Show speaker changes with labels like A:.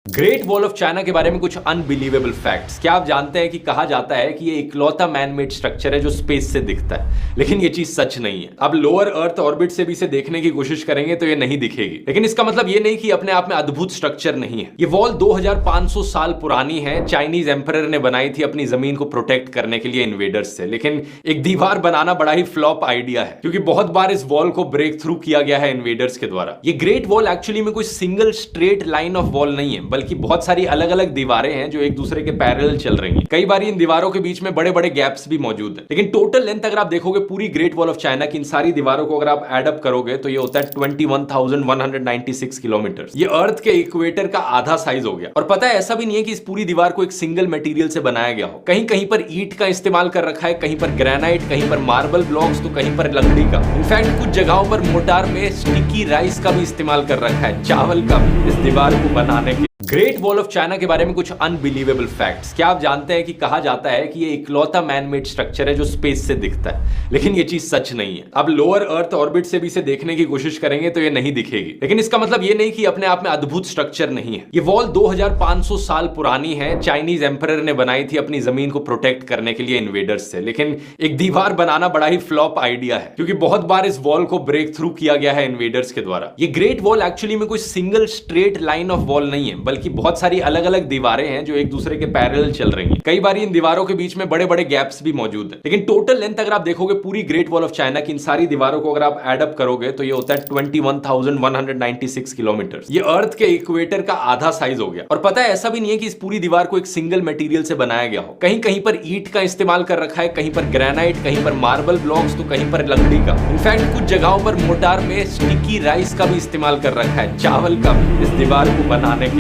A: Great wall of China के बारे में कुछ अनबिलीवेबल फैक्ट्स। क्या आप जानते हैं कि कहा जाता है कि ये इकलौता मैन मेड स्ट्रक्चर है जो स्पेस से दिखता है, लेकिन ये चीज सच नहीं है। अब लोअर अर्थ ऑर्बिट से भी इसे देखने की कोशिश करेंगे तो ये नहीं दिखेगी, लेकिन इसका मतलब ये नहीं कि अपने आप में अद्भुत स्ट्रक्चर नहीं है। ये वॉल 2500 साल पुरानी है। चाइनीज एम्परर ने बनाई थी अपनी जमीन को प्रोटेक्ट करने के लिए इन्वेडर्स से। लेकिन एक दीवार बनाना बड़ा ही फ्लॉप आइडिया है, क्योंकि बहुत बार इस वॉल को ब्रेक थ्रू किया गया है इन्वेडर्स के द्वारा। ये ग्रेट वॉल एक्चुअली में कोई single straight line of wall नहीं है, बल्कि बहुत सारी अलग अलग दीवारें हैं जो एक दूसरे के पैरेलल चल रही हैं। कई बार इन दीवारों के बीच में बड़े बड़े गैप्स भी मौजूद हैं। लेकिन टोटल लेंथ अगर आप देखोगे पूरी ग्रेट वॉल ऑफ चाइना की इन सारी दीवारों को अगर आप एड अप करोगे तो ये होता है 21,196 किलोमीटर। ये अर्थ के इक्वेटर का आधा साइज हो गया। और पता है, ऐसा भी नहीं है कि इस पूरी दीवार को एक सिंगल मटेरियल से बनाया गया हो। कहीं कहीं पर ईंट का इस्तेमाल कर रखा है, कहीं पर ग्रेनाइट, कहीं पर मार्बल ब्लॉक्स, तो कहीं पर लकड़ी का। इनफैक्ट कुछ जगहों पर मोर्टार में स्टिकी राइस का भी इस्तेमाल कर रखा है, चावल का, इस दीवार को बनाने के। ग्रेट वॉल ऑफ चाइना के बारे में कुछ अनबिलीवेबल फैक्ट्स। क्या आप जानते हैं कि कहा जाता है कि ये इकलौता मैन मेड स्ट्रक्चर है जो स्पेस से दिखता है, लेकिन ये चीज सच नहीं है। अब लोअर अर्थ ऑर्बिट से भी इसे देखने की कोशिश करेंगे तो ये नहीं दिखेगी, लेकिन इसका मतलब ये नहीं कि अपने आप में अद्भुत स्ट्रक्चर नहीं है। ये वॉल 2500 साल पुरानी है। चाइनीज एम्परर ने बनाई थी अपनी जमीन को प्रोटेक्ट करने के लिए इन्वेडर्स से। लेकिन एक दीवार बनाना बड़ा ही फ्लॉप आइडिया है, क्योंकि बहुत बार इस वॉल को ब्रेक थ्रू किया गया है इन्वेडर्स के द्वारा। ये ग्रेट वॉल एक्चुअली में कोई single straight line of wall नहीं है, बल्कि बहुत सारी अलग अलग दीवारें हैं जो एक दूसरे के पैरेलल चल रही हैं। कई बार इन दीवारों के बीच में बड़े बड़े गैप्स भी मौजूद हैं। लेकिन टोटल लेंथ अगर आप देखोगे पूरी ग्रेट वॉल ऑफ चाइना की इन सारी दीवारों को अगर आप एड अप करोगे तो ये होता है 21,196 किलोमीटर। ये अर्थ के इक्वेटर का आधा साइज हो गया। और पता है, ऐसा भी नहीं है कि इस पूरी दीवार को एक सिंगल मटेरियल से बनाया गया हो। कहीं कहीं पर ईंट का इस्तेमाल कर रखा है, कहीं पर ग्रेनाइट, कहीं पर मार्बल ब्लॉक्स, तो कहीं पर लकड़ी का। इनफैक्ट कुछ जगहों पर मोर्टार में स्टिकी राइस का भी इस्तेमाल कर रखा है, चावल का, इस दीवार को बनाने के।